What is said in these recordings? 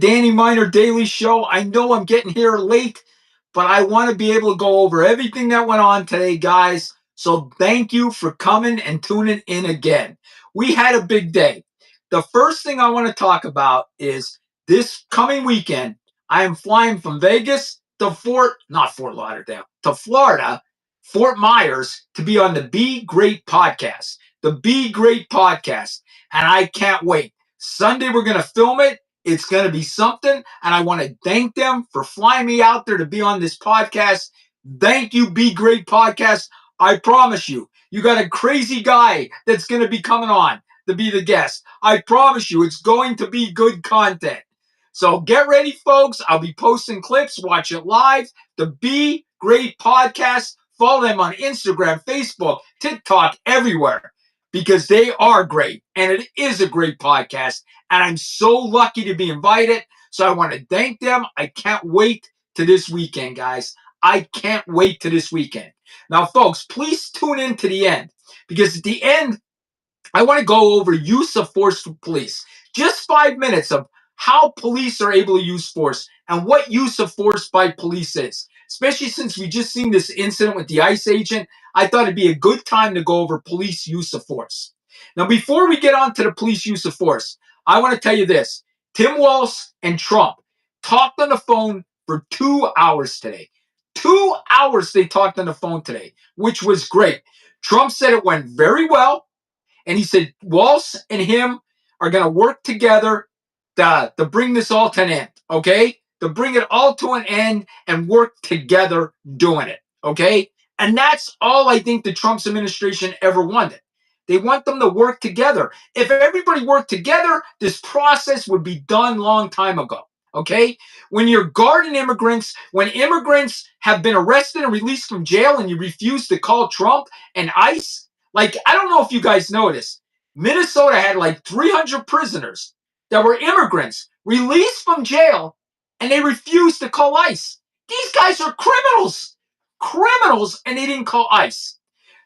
Danny Miner Daily Show. I know I'm getting here late, but I want to be able to go over everything that went on today, guys. So thank you for coming and tuning in again. We had a big day. The first thing I want to talk about is this coming weekend. I am flying from Vegas to not Fort Lauderdale, to Florida, Fort Myers, to be on the Be Great podcast. The Be Great podcast. And I can't wait. Sunday, we're going to film it. It's going to be something. And I want to thank them for flying me out there to be on this podcast. Thank you, Be Great Podcast. I promise you, you got a crazy guy that's going to be coming on to be the guest. I promise you, it's going to be good content. So get ready, folks. I'll be posting clips. Watch it live. The Be Great Podcast. Follow them on Instagram, Facebook, TikTok, everywhere, because they are great. And it is a great podcast. And I'm so lucky to be invited. So I want to thank them. I can't wait to this weekend, guys. I can't wait to this weekend. Now, folks, please tune in to the end, because at the end, I want to go over use of force for police. Just 5 minutes of how police are able to use force and what use of force by police is. Especially since we just seen this incident with the ICE agent, I thought it'd be a good time to go over police use of force. Now, before we get on to the police use of force, I want to tell you this. Tim Walz and Trump talked on the phone for 2 hours today. 2 hours they talked on the phone today, which was great. Trump said it went very well. And he said Walz and him are going to work together to bring this all to an end, okay? To bring it all to an end and work together doing it, okay? And that's all I think the Trump's administration ever wanted. They want them to work together. If everybody worked together, this process would be done long time ago, okay? When you're guarding immigrants, when immigrants have been arrested and released from jail and you refuse to call Trump and ICE, like, I don't know if you guys noticed, Minnesota had like 300 prisoners that were immigrants released from jail, and they refused to call ICE. These guys are criminals, and they didn't call ICE.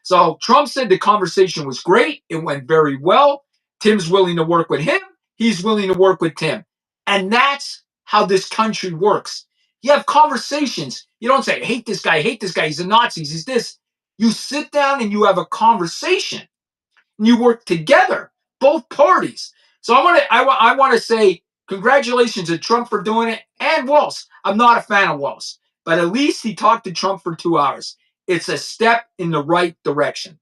So Trump said the conversation was great. It went very well. Tim's willing to work with him. He's willing to work with Tim. And that's how this country works. You have conversations. You don't say, hate this guy, he's a Nazi, he's this. You sit down and you have a conversation, and you work together, both parties. So I want to say congratulations to Trump for doing it, and Walz. I'm not a fan of Walz, but at least he talked to Trump for 2 hours. It's a step in the right direction.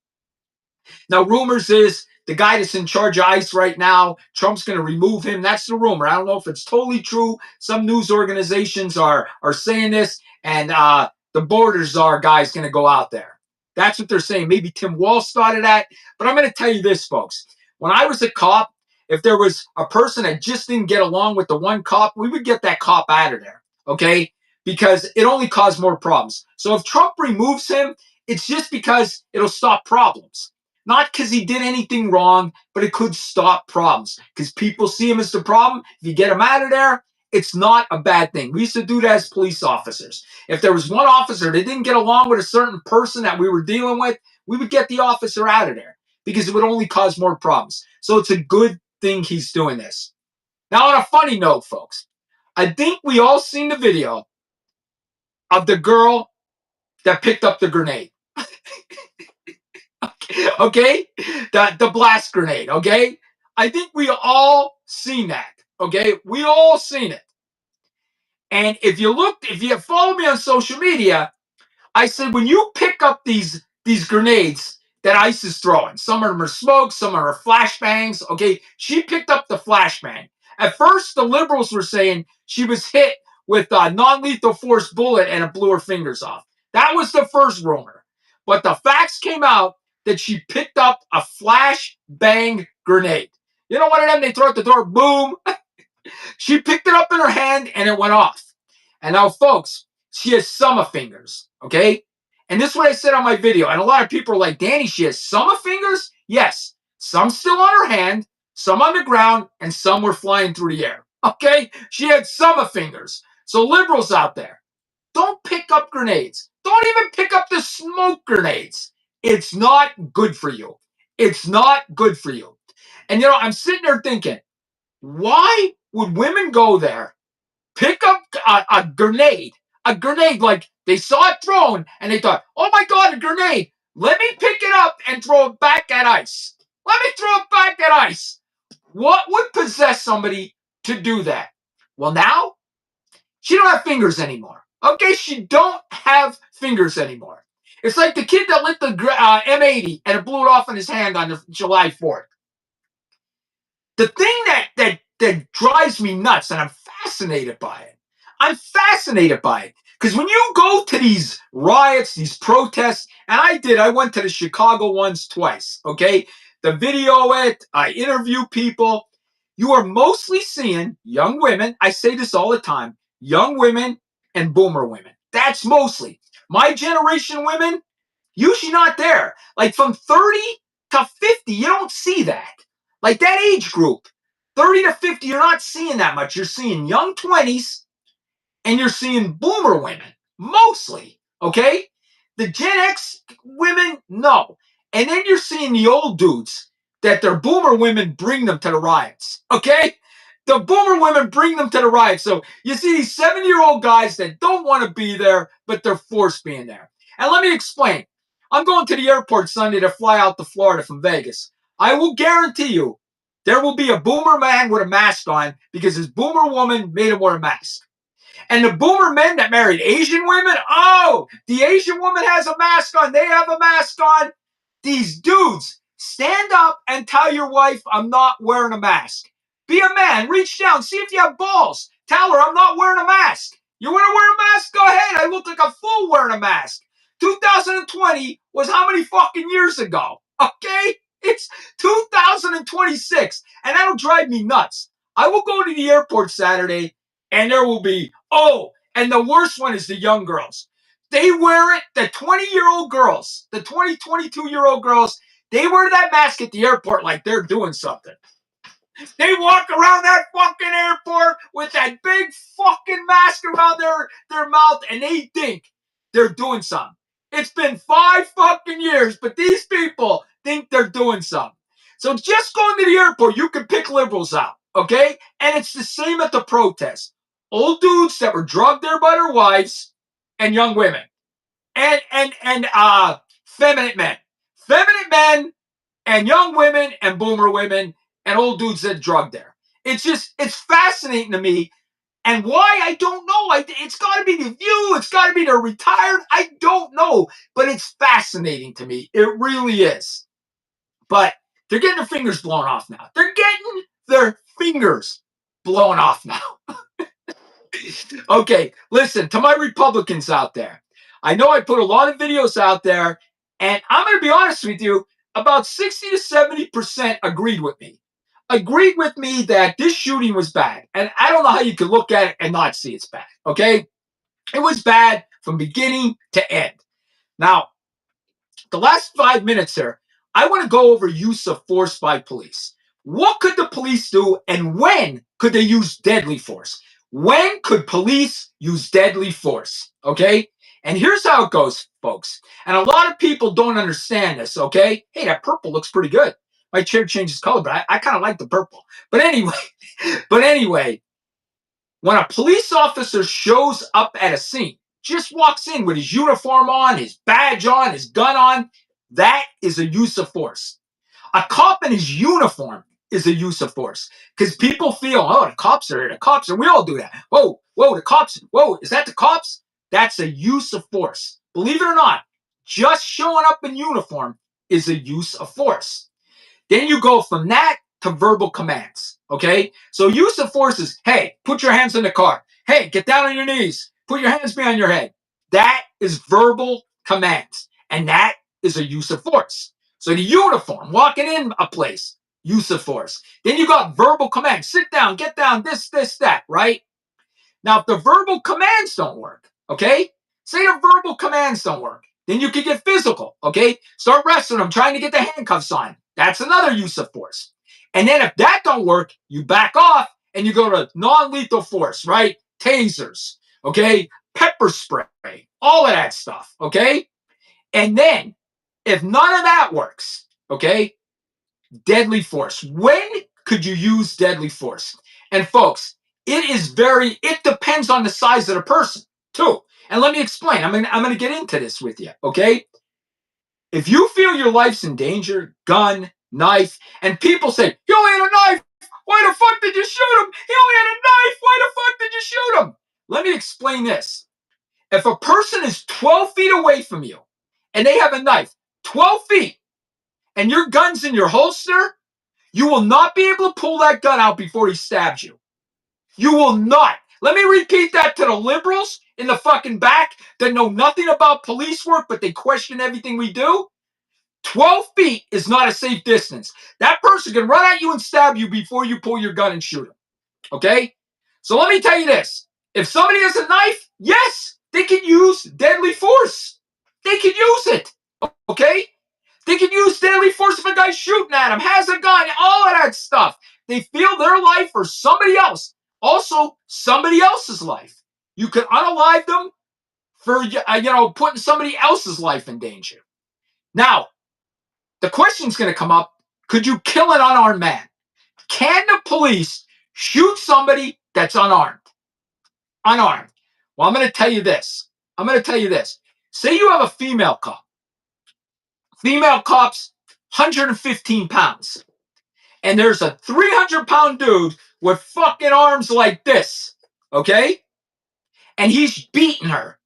Now, rumors is the guy that's in charge of ICE right now, Trump's going to remove him. That's the rumor. I don't know if it's totally true. Some news organizations are saying this, and the border czar guy's going to go out there. That's what they're saying. Maybe Tim Walz started that. But I'm going to tell you this, folks. When I was a cop, if there was a person that just didn't get along with the one cop, we would get that cop out of there, okay? Because it only caused more problems. So if Trump removes him, it's just because it'll stop problems. Not because he did anything wrong, but it could stop problems. Because people see him as the problem. If you get him out of there, it's not a bad thing. We used to do that as police officers. If there was one officer that didn't get along with a certain person that we were dealing with, we would get the officer out of there because it would only cause more problems. So it's a good thing he's doing this. Now, on a funny note, folks, I think we all seen the video of the girl that picked up the grenade. Okay? The blast grenade, okay? I think we all seen that, okay? We all seen it. And if you follow me on social media, I said when you pick up these grenades that ICE is throwing, some of them are smoke, some of them are flashbangs, okay? She picked up the flashbang. At first, the liberals were saying she was hit with a non-lethal force bullet and it blew her fingers off. That was the first rumor. But the facts came out that she picked up a flashbang grenade. You know, one of them, they throw at the door, boom. She picked it up in her hand and it went off. And now, folks, she has summer fingers, okay? And this is what I said on my video. And a lot of people are like, Danny, she has summer fingers? Yes. Some still on her hand, some on the ground, and some were flying through the air, okay? She had summer fingers. So liberals out there, don't pick up grenades. Don't even pick up the smoke grenades. It's not good for you. It's not good for you. And, you know, I'm sitting there thinking, why would women go there pick up a grenade. A grenade, like they saw it thrown and they thought, oh my God, a grenade. Let me pick it up and throw it back at ICE. Let me throw it back at ICE. What would possess somebody to do that? Well, now she don't have fingers anymore. Okay, she don't have fingers anymore. It's like the kid that lit the M80 and it blew it off in his hand on July 4th. The thing that drives me nuts, and I'm fascinated by it. I'm fascinated by it. Because when you go to these riots, these protests, and I went to the Chicago ones twice, okay? The video it, I interview people. You are mostly seeing young women. I say this all the time, young women and boomer women. That's mostly. My generation women, usually not there. Like from 30 to 50, you don't see that. Like that age group, 30 to 50, you're not seeing that much. You're seeing young 20s and you're seeing boomer women, mostly. Okay? The Gen X women, no. And then you're seeing the old dudes that their boomer women bring them to the riots. Okay? The boomer women bring them to the riots. So you see these 7-year-old guys that don't want to be there, but they're forced being there. And let me explain. I'm going to the airport Sunday to fly out to Florida from Vegas. I will guarantee you there will be a boomer man with a mask on because his boomer woman made him wear a mask. And the boomer men that married Asian women, oh, the Asian woman has a mask on. They have a mask on. These dudes, stand up and tell your wife, I'm not wearing a mask. Be a man. Reach down. See if you have balls. Tell her, I'm not wearing a mask. You want to wear a mask? Go ahead. I look like a fool wearing a mask. 2020 was how many fucking years ago? Okay? It's 2026. And that'll drive me nuts. I will go to the airport Saturday and there will be, oh, and the worst one is the young girls. They wear it, the 20-year-old girls, the 22-year-old girls, they wear that mask at the airport like they're doing something. They walk around that fucking airport with that big fucking mask around their mouth and they think they're doing something. It's been 5 fucking years, but these people think they're doing something. So just going to the airport, you can pick liberals out, okay? And it's the same at the protests. Old dudes that were drugged there by their wives and young women. And feminine men. Feminine men and young women and boomer women and old dudes that drugged there. It's fascinating to me. And why, I don't know. It's got to be the view. It's got to be they're retired. I don't know. But it's fascinating to me. It really is. But they're getting their fingers blown off now. They're getting their fingers blown off now. Okay, listen, to my Republicans out there. I know I put a lot of videos out there, and I'm going to be honest with you, about 60 to 70% agreed with me. Agreed with me that this shooting was bad. And I don't know how you could look at it and not see it's bad, okay? It was bad from beginning to end. Now, the last 5 minutes here, I want to go over use of force by police. What could the police do and when could they use deadly force? When could police use deadly force? Okay? And here's how it goes, folks. And a lot of people don't understand this, okay? Hey, that purple looks pretty good. My chair changes color, but I kind of like the purple. But anyway, when a police officer shows up at a scene, just walks in with his uniform on, his badge on, his gun on, that is a use of force. A cop in his uniform is a use of force because people feel, oh, the cops are here, the cops are, we all do that. Whoa, the cops, whoa, is that the cops? That's a use of force. Believe it or not, just showing up in uniform is a use of force. Then you go from that to verbal commands, okay? So use of force is, hey, put your hands in the car. Hey, get down on your knees. Put your hands behind your head. That is verbal commands, and that is a use of force. So the uniform, walking in a place, use of force. Then you got verbal commands. Sit down, get down, this, that, right? Now, if the verbal commands don't work, okay? Say the verbal commands don't work. Then you can get physical, okay? Start wrestling them, trying to get the handcuffs on. That's another use of force. And then if that don't work, you back off and you go to non-lethal force, right? Tasers, okay? Pepper spray, all of that stuff, okay? And then if none of that works, okay? Deadly force. When could you use deadly force? And folks, it depends on the size of the person, too. And let me explain. I'm gonna get into this with you, okay? If you feel your life's in danger, gun, knife, and people say, "You only had a knife. Why the fuck did you shoot him? He only had a knife. Why the fuck did you shoot him?" Let me explain this. If a person is 12 feet away from you and they have a knife, 12 feet, and your gun's in your holster, you will not be able to pull that gun out before he stabs you. You will not. Let me repeat that to the liberals in the fucking back that know nothing about police work, but they question everything we do. 12 feet is not a safe distance. That person can run at you and stab you before you pull your gun and shoot him. Okay? So let me tell you this. If somebody has a knife, yes, they can use deadly force. They can use it. Okay? They can use deadly force if a guy's shooting at them, has a gun, all of that stuff. They feel their life or somebody else. Also, somebody else's life. You can unalive them for putting somebody else's life in danger. Now, the question's going to come up: could you kill an unarmed man? Can the police shoot somebody that's unarmed? Unarmed. Well, I'm going to tell you this. Say you have a female cop. Female cop's 115 pounds. And there's a 300-pound dude with fucking arms like this. Okay? And he's beating her.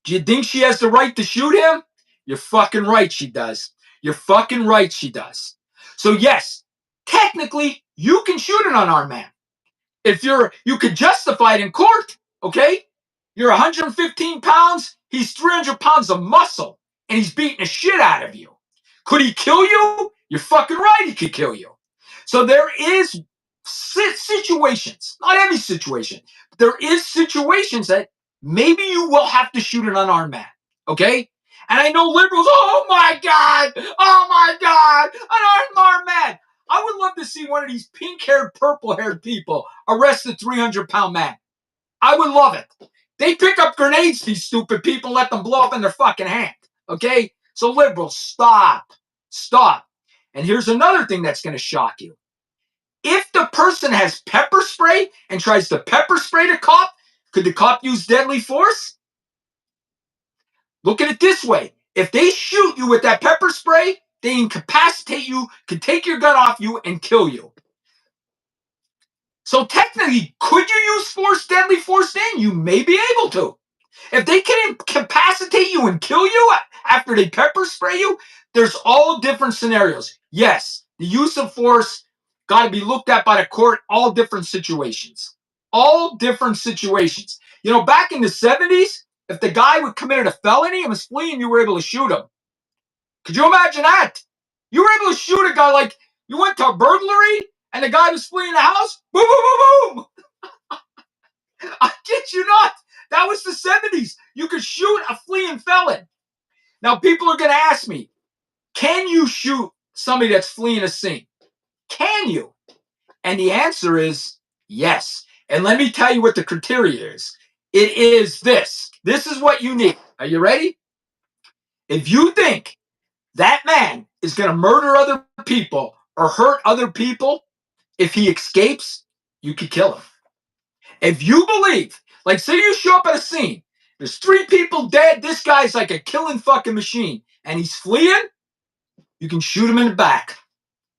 Do you think she has the right to shoot him? You're fucking right she does. You're fucking right she does. So yes, technically, you can shoot an unarmed man. If you could justify it in court, okay? You're 115 pounds, he's 300 pounds of muscle, and he's beating the shit out of you. Could he kill you? You're fucking right he could kill you. So there is situations, not every situation, but there is situations that maybe you will have to shoot an unarmed man, okay? And I know liberals, oh my God, an unarmed man. I would love to see one of these pink-haired, purple-haired people arrest a 300-pound man. I would love it. They pick up grenades, these stupid people, let them blow up in their fucking hand, okay? So liberals, stop. And here's another thing that's going to shock you. If the person has pepper spray and tries to pepper spray the cop, could the cop use deadly force? Look at it this way. If they shoot you with that pepper spray, they incapacitate you, can take your gun off you, and kill you. So technically, could you use force, deadly force then? You may be able to. If they can incapacitate you and kill you after they pepper spray you, there's all different scenarios. Yes, the use of force got to be looked at by the court, all different situations. All different situations. You know, back in the 70s, if the guy would committed a felony and was fleeing, you were able to shoot him. Could you imagine that? You were able to shoot a guy like you went to a burglary and the guy was fleeing the house. Boom, boom, boom, boom. I kid you not. That was the 70s. You could shoot a fleeing felon. Now, people are going to ask me, can you shoot somebody that's fleeing a scene? Can you? And the answer is yes. And let me tell you what the criteria is. It is this. This is what you need. Are you ready? If you think that man is going to murder other people or hurt other people, if he escapes, you could kill him. If you believe, like say you show up at a scene, there's 3 people dead, this guy's like a killing fucking machine, and he's fleeing, you can shoot him in the back.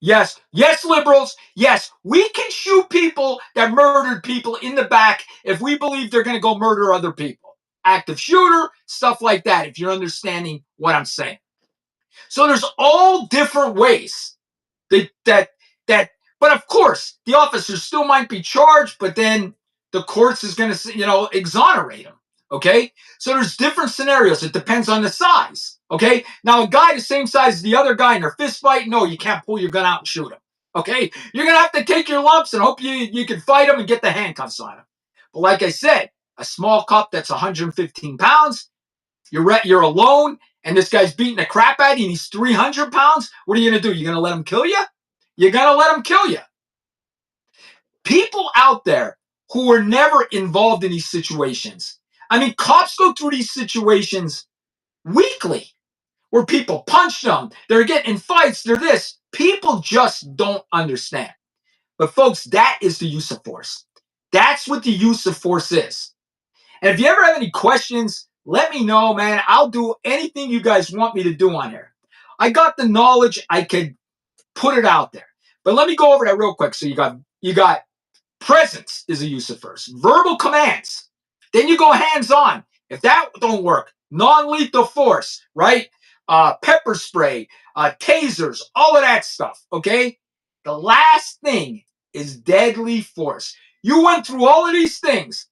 Yes, liberals, yes, we can shoot people that murdered people in the back if we believe they're going to go murder other people. Active shooter, stuff like that, if you're understanding what I'm saying. So there's all different ways that but of course, the officers still might be charged, but then the courts is going to, exonerate them. Okay? So there's different scenarios. It depends on the size. Okay? Now, a guy the same size as the other guy in a fist fight, no, you can't pull your gun out and shoot him. Okay? You're going to have to take your lumps and hope you can fight him and get the handcuffs on him. But like I said, a small cop that's 115 pounds, you're alone, and this guy's beating the crap out of you, and he's 300 pounds. What are you going to do? You're going to let him kill you? You're going to let him kill you. People out there who were never involved in these situations. I mean, cops go through these situations weekly where people punch them. They're getting in fights. They're this. People just don't understand. But folks, that is the use of force. That's what the use of force is. And if you ever have any questions, let me know, man. I'll do anything you guys want me to do on here. I got the knowledge. I could put it out there. But let me go over that real quick. So you got presence is a use of force. Verbal commands. Then you go hands-on. If that don't work, non-lethal force, right? Pepper spray, tasers, all of that stuff. Okay. The last thing is deadly force. You went through all of these things.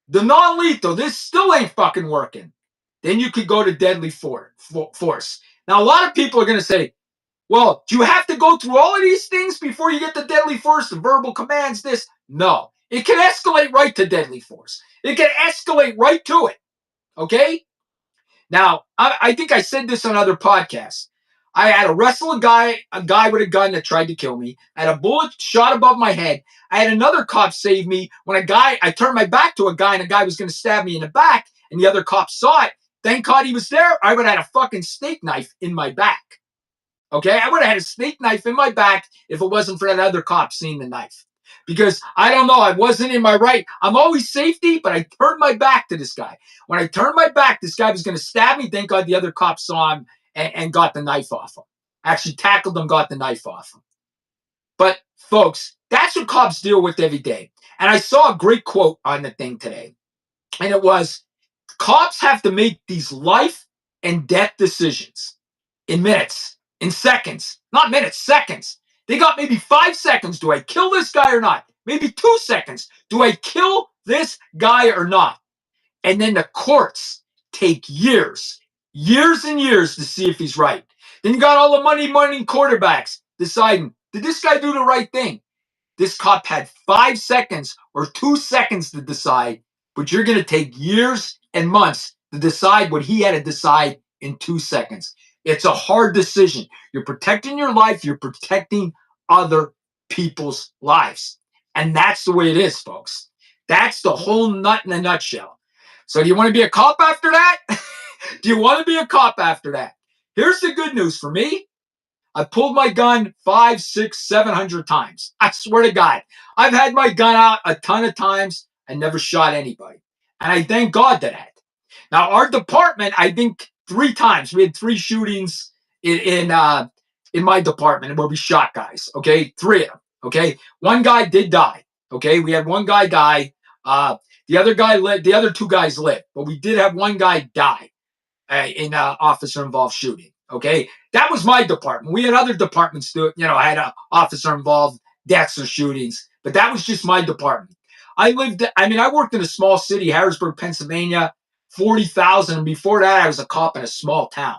The non-lethal, this still ain't fucking working. Then you could go to deadly force. Now, a lot of people are going to say, well, do you have to go through all of these things before you get to deadly force? The verbal commands, this? No. It can escalate right to deadly force. It can escalate right to it. Okay? Now, I think I said this on other podcasts. I had to wrestle a guy with a gun that tried to kill me. I had a bullet shot above my head. I had another cop save me when I turned my back to a guy and a guy was going to stab me in the back and the other cop saw it. Thank God he was there. I would have had a fucking steak knife in my back. Okay? I would have had a steak knife in my back if it wasn't for that other cop seeing the knife. Because I don't know, I wasn't in my right. I'm always safety, but I turned my back to this guy. When I turned my back, this guy was going to stab me. Thank God the other cop saw him and got the knife off him. Actually tackled him, got the knife off him. But folks, that's what cops deal with every day. And I saw a great quote on the thing today. And it was, cops have to make these life and death decisions in minutes, in seconds, not minutes, seconds. They got maybe 5 seconds. Do I kill this guy or not? Maybe 2 seconds. Do I kill this guy or not? And then the courts take years, years and years to see if he's right. Then you got all the money quarterbacks deciding, did this guy do the right thing? This cop had 5 seconds or 2 seconds to decide, but you're going to take years and months to decide what he had to decide in 2 seconds. It's a hard decision. You're protecting your life. You're protecting other people's lives. And that's the way it is, folks. That's the whole nut in a nutshell. So do you want to be a cop after that? Do you want to be a cop after that? Here's the good news for me. I pulled my gun 500, 600, 700 times. I swear to God. I've had my gun out a ton of times and never shot anybody. And I thank God to that. Now, our department, I think 3 times. We had 3 shootings in my department where we shot guys. Okay, 3 of them. Okay, 1 guy did die. Okay, we had 1 guy die. The other guy lived. The other 2 guys lived, but we did have 1 guy die in officer involved shooting. Okay, that was my department. We had other departments do it. I had an officer involved deaths or shootings, but that was just my department. I worked in a small city, Harrisburg, Pennsylvania, 40,000. And before that, I was a cop in a small town.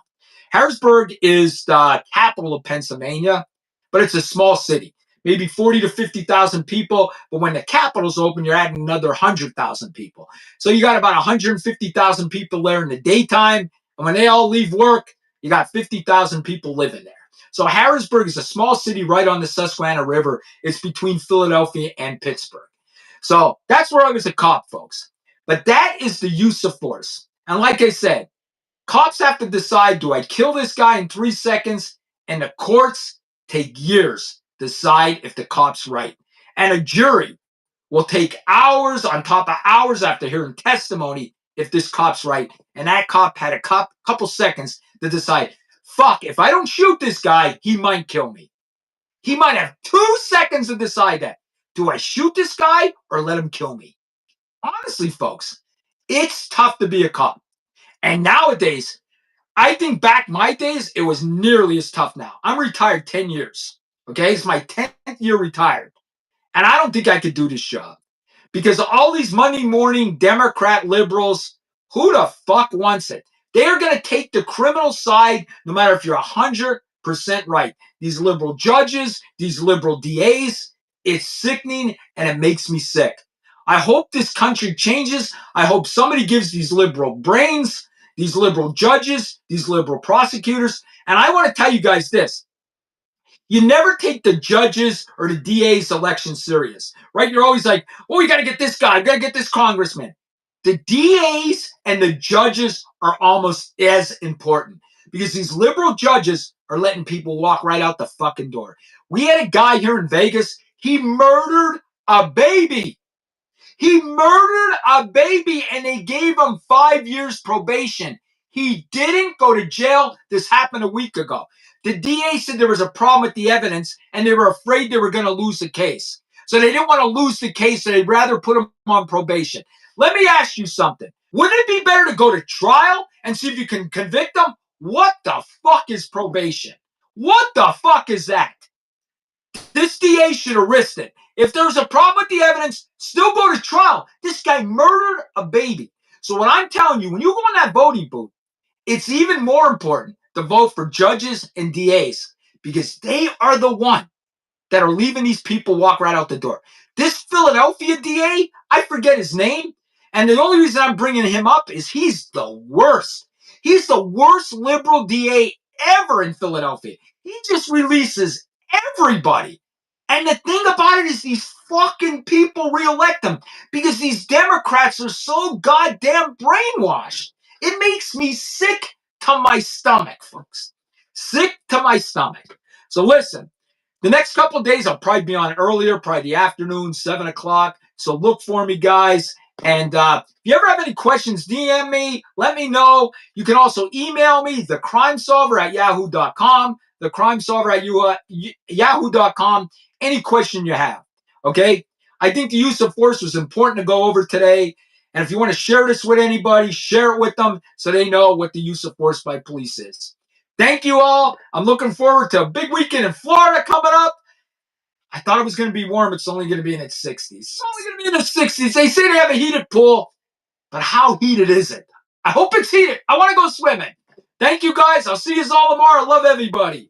Harrisburg is the capital of Pennsylvania, but it's a small city, maybe 40 to 50,000 people. But when the capital's open, you're adding another 100,000 people. So you got about 150,000 people there in the daytime. And when they all leave work, you got 50,000 people living there. So Harrisburg is a small city right on the Susquehanna River. It's between Philadelphia and Pittsburgh. So that's where I was a cop, folks. But that is the use of force. And like I said, cops have to decide, do I kill this guy in 3 seconds? And the courts take years to decide if the cop's right. And a jury will take hours on top of hours after hearing testimony if this cop's right. And that cop had a couple seconds to decide, fuck, if I don't shoot this guy, he might kill me. He might have 2 seconds to decide that. Do I shoot this guy or let him kill me? Honestly, folks, it's tough to be a cop. And nowadays, I think back my days, it was nearly as tough now. I'm retired 10 years. Okay, it's my 10th year retired. And I don't think I could do this job. Because all these Monday morning Democrat liberals, who the fuck wants it? They are going to take the criminal side no matter if you're 100% right. These liberal judges, these liberal DAs, it's sickening and it makes me sick. I hope this country changes. I hope somebody gives these liberal brains, these liberal judges, these liberal prosecutors. And I want to tell you guys this. You never take the judges or the DA's election serious, right? You're always like, oh, we got to get this guy, we got to get this congressman. The DAs and the judges are almost as important because these liberal judges are letting people walk right out the fucking door. We had a guy here in Vegas, he murdered a baby. He murdered a baby and they gave him 5 years probation. He didn't go to jail. This happened a week ago. The DA said there was a problem with the evidence and they were afraid they were going to lose the case. So they didn't want to lose the case, so they'd rather put him on probation. Let me ask you something. Wouldn't it be better to go to trial and see if you can convict him? What the fuck is probation? What the fuck is that? This DA should arrest it. If there's a problem with the evidence, still go to trial. This guy murdered a baby. So what I'm telling you, when you go in that voting booth, it's even more important to vote for judges and DAs because they are the one that are leaving these people walk right out the door. This Philadelphia DA, I forget his name, and the only reason I'm bringing him up is he's the worst. He's the worst liberal DA ever in Philadelphia. He just releases everybody. And the thing about it is these fucking people reelect him because these Democrats are so goddamn brainwashed. It makes me sick to my stomach, folks. Sick to my stomach. So listen, the next couple of days, I'll probably be on earlier, probably the afternoon, 7 o'clock. So look for me, guys. And if you ever have any questions, DM me. Let me know. You can also email me, thecrimesolver@yahoo.com, thecrimesolver@yahoo.com, any question you have. Okay? I think the use of force was important to go over today. And if you want to share this with anybody, share it with them so they know what the use of force by police is. Thank you all. I'm looking forward to a big weekend in Florida coming up. I thought it was going to be warm. It's only going to be in its 60s. It's only going to be in the 60s. They say they have a heated pool, but how heated is it? I hope it's heated. I want to go swimming. Thank you, guys. I'll see you all tomorrow. Love everybody.